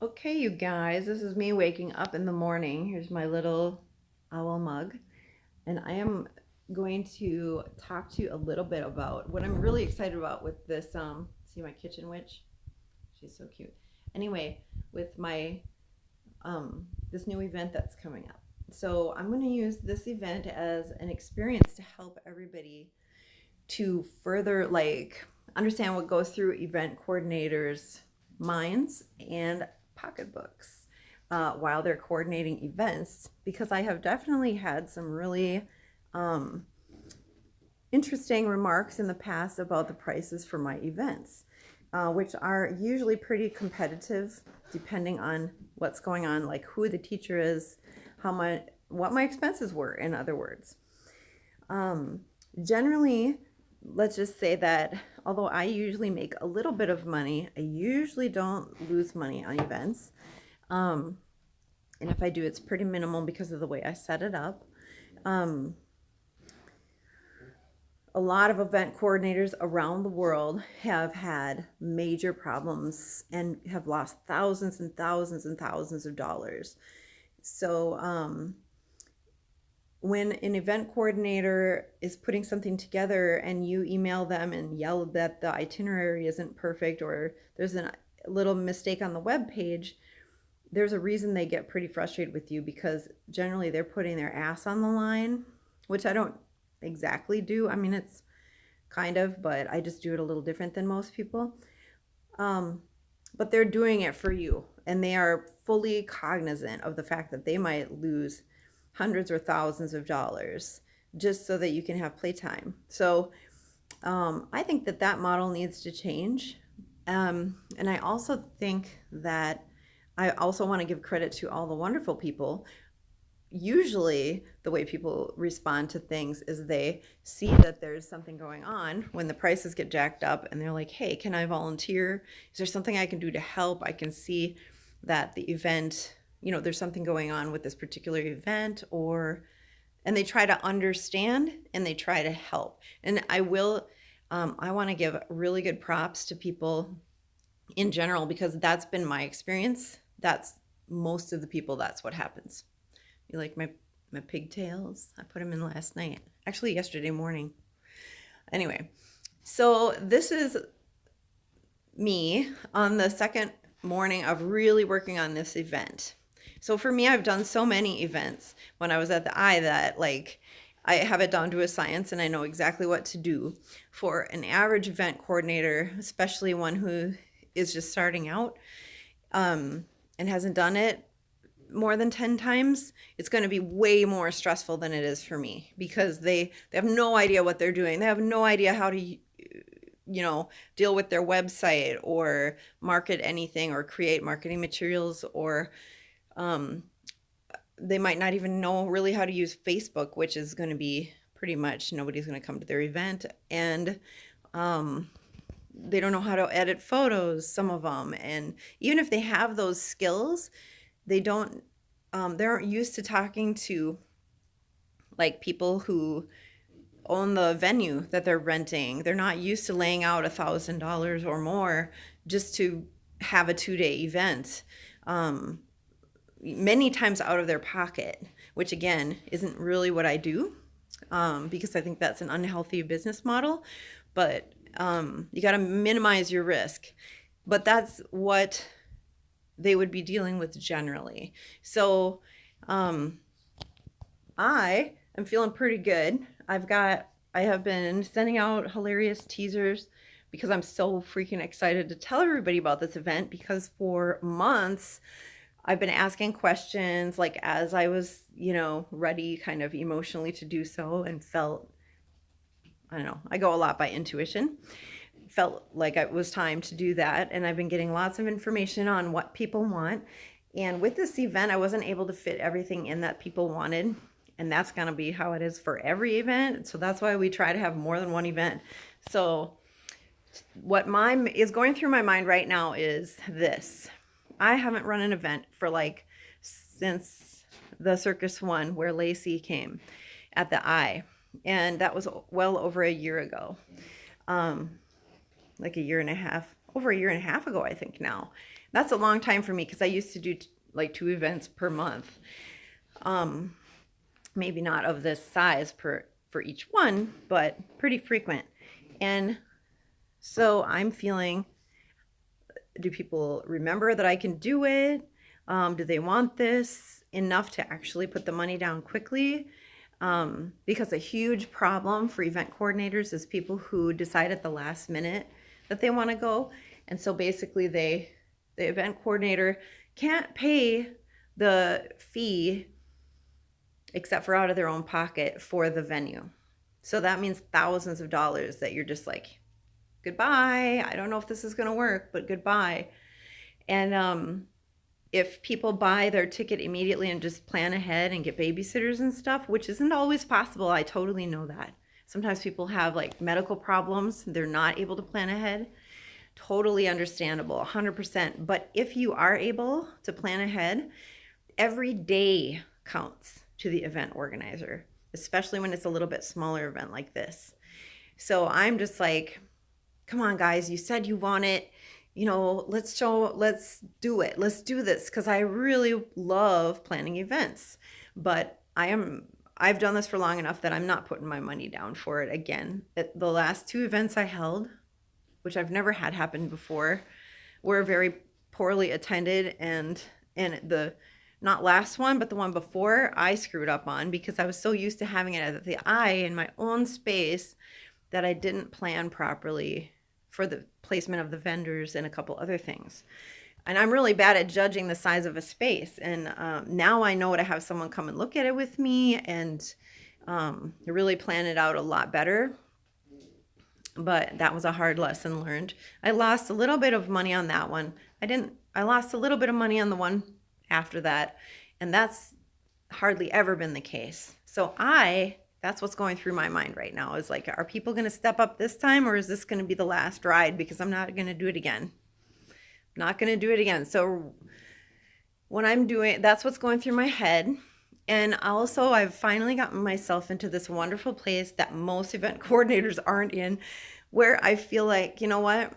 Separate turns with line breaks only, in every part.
Okay, you guys, this is me waking up in the morning. Here's my little owl mug, and I am going to talk to you a little bit about what I'm really excited about with this. See my kitchen witch? She's so cute. Anyway, with my this new event that's coming up. So I'm going to use this event as an experience to help everybody to further understand what goes through event coordinators' minds and pocketbooks while they're coordinating events, because I have definitely had some really um, interesting remarks in the past about the prices for my events, which are usually pretty competitive depending on what's going on, like who the teacher is, what my expenses were, in other words. Um, Generally, let's just say that although I usually make a little bit of money, I usually don't lose money on events. Um, and if I do, it's pretty minimal because of the way I set it up. Um, a lot of event coordinators around the world have had major problems and have lost thousands and thousands and thousands of dollars. So, when an event coordinator is putting something together and you email them and yell that the itinerary isn't perfect or there's a little mistake on the web page, there's a reason they get pretty frustrated with you, because generally they're putting their ass on the line, which I don't exactly do. I mean, it's kind of, but I just do it a little different than most people. Um, but they're doing it for you, and they are fully cognizant of the fact that they might lose hundreds or thousands of dollars just so that you can have playtime. So I think that that model needs to change. And I also think that I also want to give credit to all the wonderful people. Usually, the way people respond to things is they see that there's something going on when the prices get jacked up, and they're like, hey, can I volunteer? Is there something I can do to help? I can see that the event, there's something going on with this particular event, and they try to understand and they try to help. And I want to give really good props to people in general, because that's been my experience. That's most of the people, that's what happens. You like my pigtails? I put them in last night. Actually, yesterday morning. Anyway, so this is me on the second morning of really working on this event. So for me, I've done so many events when I was at the I that I have it down to a science, and I know exactly what to do. For an average event coordinator, especially one who is just starting out and hasn't done it more than 10 times, it's going to be way more stressful than it is for me, because they have no idea what they're doing. They have no idea how to deal with their website or market anything or create marketing materials, or um, they might not even know really how to use Facebook, which is going to be pretty much nobody's going to come to their event. And um, they don't know how to edit photos, some of them. And even if they have those skills, they don't they aren't used to talking to like people who own the venue that they're renting. They're not used to laying out $1,000 or more just to have a 2-day event, um, many times out of their pocket, which again isn't really what I do, because I think that's an unhealthy business model. But you got to minimize your risk. But that's what they would be dealing with generally. So um, I am feeling pretty good. I have been sending out hilarious teasers because I'm so freaking excited to tell everybody about this event, because for months I've been asking questions like as I was, ready kind of emotionally to do so, and felt, I don't know, I go a lot by intuition. Felt like it was time to do that, and I've been getting lots of information on what people want. And with this event, I wasn't able to fit everything in that people wanted, and that's going to be how it is for every event. So that's why we try to have more than one event. So what is going through my mind right now is this: I haven't run an event for since the circus one where Lacey came at the I, and that was well over a year ago. Like a year and a half, over a year and a half ago, I think now. That's a long time for me because I used to do like 2 events per month. Maybe not of this size for each one, but pretty frequent. And so I'm feeling, do people remember that I can do it? Do they want this enough to actually put the money down quickly? Because a huge problem for event coordinators is people who decide at the last minute that they want to go. And so basically the event coordinator can't pay the fee except for out of their own pocket for the venue. So that means thousands of dollars that you're just like, goodbye. I don't know if this is going to work, but goodbye. And if people buy their ticket immediately and just plan ahead and get babysitters and stuff, which isn't always possible, I totally know that. Sometimes people have like medical problems, they're not able to plan ahead. Totally understandable, 100%. But if you are able to plan ahead, every day counts to the event organizer, especially when it's a little bit smaller event like this. So I'm just like, come on, guys, you said you want it. You know, let's do it. Let's do this, because I really love planning events. But I've done this for long enough that I'm not putting my money down for it again. The last 2 events I held, which I've never had happen before, were very poorly attended, and the not last one, but the one before, I screwed up on because I was so used to having it at the eye in my own space that I didn't plan properly for the placement of the vendors and a couple other things. And I'm really bad at judging the size of a space. And now I know to have someone come and look at it with me and really plan it out a lot better. But that was a hard lesson learned. I lost a little bit of money on that one. I lost a little bit of money on the one after that. And that's hardly ever been the case. So that's what's going through my mind right now, is like, are people going to step up this time, or is this going to be the last ride? Because I'm not going to do it again. Not going to do it again. So when I'm doing, that's what's going through my head. And also, I've finally gotten myself into this wonderful place that most event coordinators aren't in, where I feel like, you know what?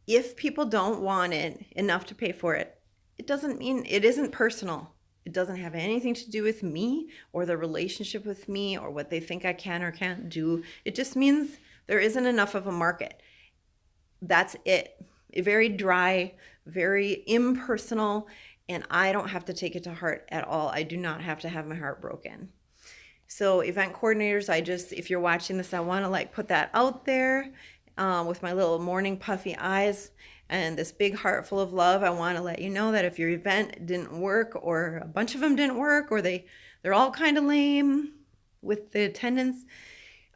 If people don't want it enough to pay for it, it doesn't mean, it isn't personal. It doesn't have anything to do with me or the relationship with me or what they think I can or can't do. It just means there isn't enough of a market. That's it. Very dry, very impersonal, and I don't have to take it to heart at all. I do not have to have my heart broken. So event coordinators, if you're watching this, I want to like put that out there with my little morning puffy eyes and this big heart full of love. I want to let you know that if your event didn't work, or a bunch of them didn't work, or they're all kind of lame with the attendance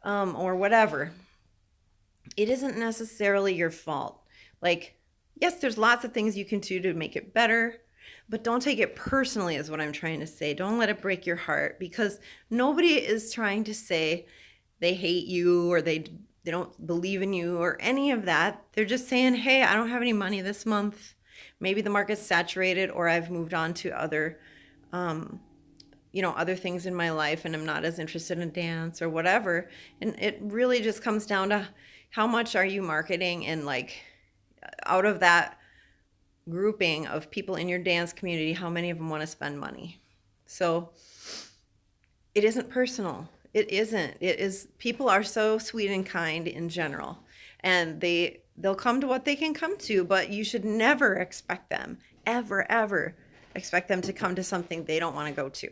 or whatever, it isn't necessarily your fault. Like, yes, there's lots of things you can do to make it better, but don't take it personally is what I'm trying to say. Don't let it break your heart, because nobody is trying to say they hate you or they don't believe in you or any of that. They're just saying, hey, I don't have any money this month. Maybe the market's saturated, or I've moved on to other things in my life, and I'm not as interested in dance or whatever. And it really just comes down to how much are you marketing, and like out of that grouping of people in your dance community, how many of them want to spend money? So it isn't personal. It isn't. It is. People are so sweet and kind in general, and they'll come to what they can come to, but you should never expect them, ever expect them to come to something they don't want to go to,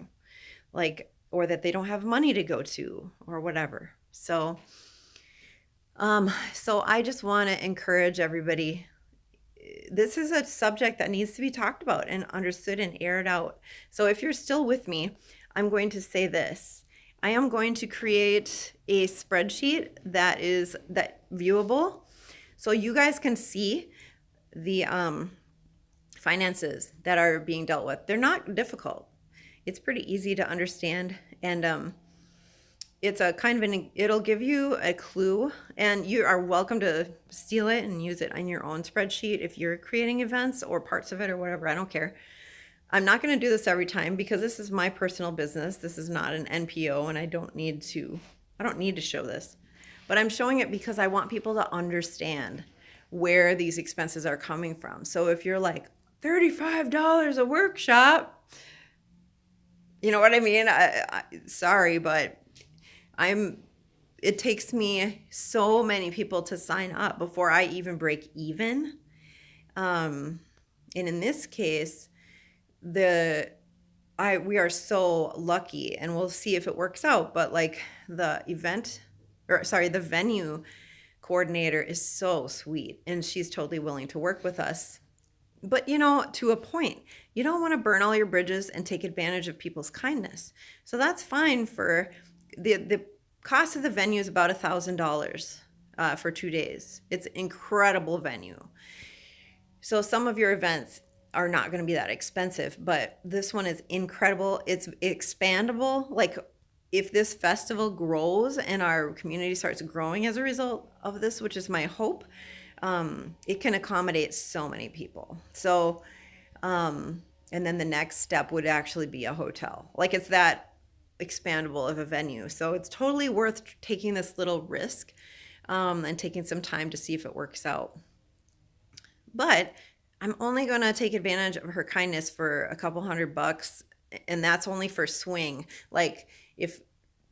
like, or that they don't have money to go to or whatever. So I just want to encourage everybody. This is a subject that needs to be talked about and understood and aired out. So if you're still with me, I'm going to say this. I am going to create a spreadsheet that viewable, so you guys can see the finances that are being dealt with. They're not difficult. It's pretty easy to understand, and it's a kind of it'll give you a clue, and you are welcome to steal it and use it on your own spreadsheet if you're creating events or parts of it or whatever. I don't care. I'm not going to do this every time because this is my personal business. This is not an NPO, and I don't need to show this. But I'm showing it because I want people to understand where these expenses are coming from. So if you're like $35 a workshop, you know what I mean? Sorry, but it takes me so many people to sign up before I even break even. And in this case, we are so lucky, and we'll see if it works out. But like the venue coordinator is so sweet, and she's totally willing to work with us. But to a point, you don't want to burn all your bridges and take advantage of people's kindness. So that's fine. For the cost of the venue is about $1,000 for 2 days. It's an incredible venue. So some of your events are not going to be that expensive, but this one is incredible. It's expandable. Like if this festival grows and our community starts growing as a result of this, which is my hope, it can accommodate so many people. So, and then the next step would actually be a hotel. Like it's that expandable of a venue. So it's totally worth taking this little risk, and taking some time to see if it works out. But I'm only going to take advantage of her kindness for a couple $100, and that's only for swing. Like if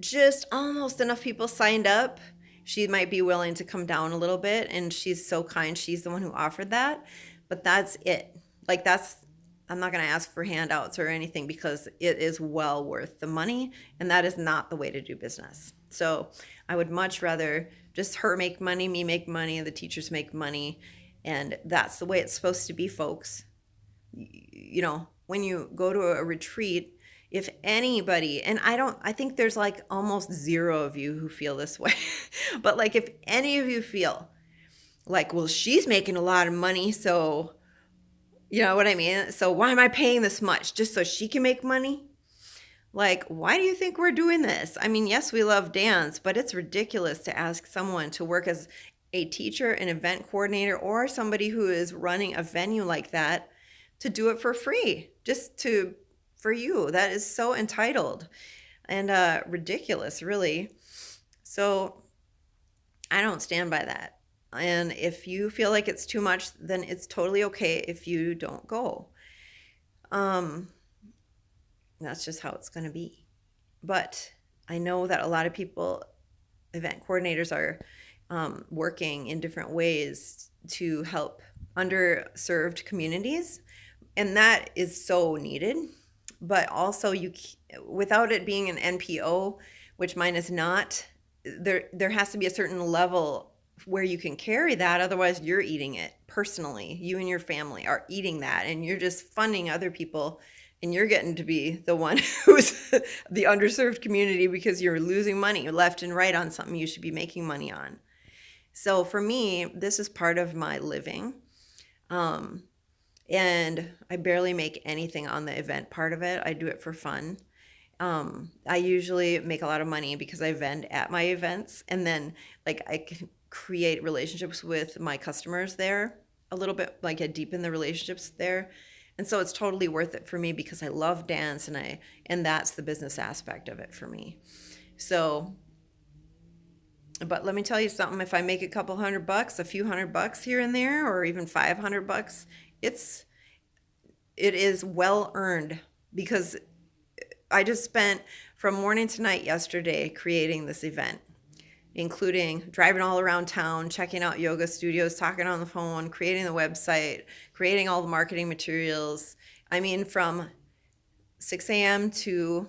just almost enough people signed up, she might be willing to come down a little bit, and she's so kind. She's the one who offered that, but that's it. Like I'm not going to ask for handouts or anything, because it is well worth the money, and that is not the way to do business. So I would much rather just her make money, me make money, the teachers make money. And that's the way it's supposed to be, folks. When you go to a retreat, if anybody, and I think there's like almost zero of you who feel this way, but like if any of you feel like, well, she's making a lot of money, so you know what I mean? So why am I paying this much? Just so she can make money? Like, why do you think we're doing this? I mean, yes, we love dance, but it's ridiculous to ask someone to work as a teacher, an event coordinator, or somebody who is running a venue like that to do it for free, for you. That is so entitled and ridiculous, really. So I don't stand by that. And if you feel like it's too much, then it's totally okay if you don't go. That's just how it's going to be. But I know that a lot of people, event coordinators, are working in different ways to help underserved communities, and that is so needed. But also, without it being an NPO, which mine is not, there has to be a certain level where you can carry that. Otherwise, you're eating it personally. You and your family are eating that, and you're just funding other people, and you're getting to be the one who's the underserved community, because you're losing money left and right on something you should be making money on. So for me, this is part of my living. And I barely make anything on the event part of it. I do it for fun. I usually make a lot of money because I vend at my events, and then like I can create relationships with my customers there a little bit, like I deepen the relationships there. And so it's totally worth it for me, because I love dance, and that's the business aspect of it for me. So, but let me tell you something, if I make a couple $100, a few $100 here and there, or even $500, it is well earned, because I just spent from morning to night yesterday creating this event, including driving all around town, checking out yoga studios, talking on the phone, creating the website, creating all the marketing materials. I mean, from 6 a.m. to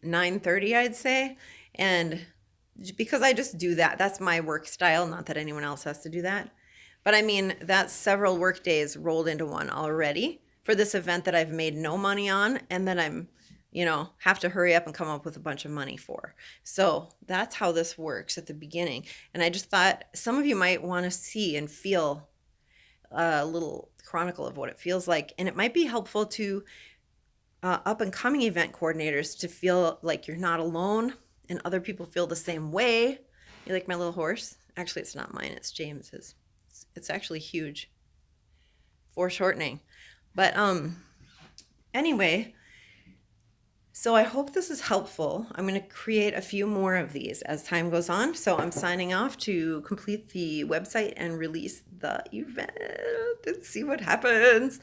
9:30, I'd say. And because I just do that, that's my work style, not that anyone else has to do that. But I mean, that's several work days rolled into one already for this event that I've made no money on, and then I'm have to hurry up and come up with a bunch of money for. So that's how this works at the beginning. And I just thought some of you might want to see and feel a little chronicle of what it feels like. And it might be helpful to up and coming event coordinators to feel like you're not alone, and other people feel the same way. You like my little horse? Actually, it's not mine, it's James's. It's actually huge. Foreshortening. But anyway, So I hope this is helpful. I'm going to create a few more of these as time goes on. So I'm signing off to complete the website and release the event and see what happens.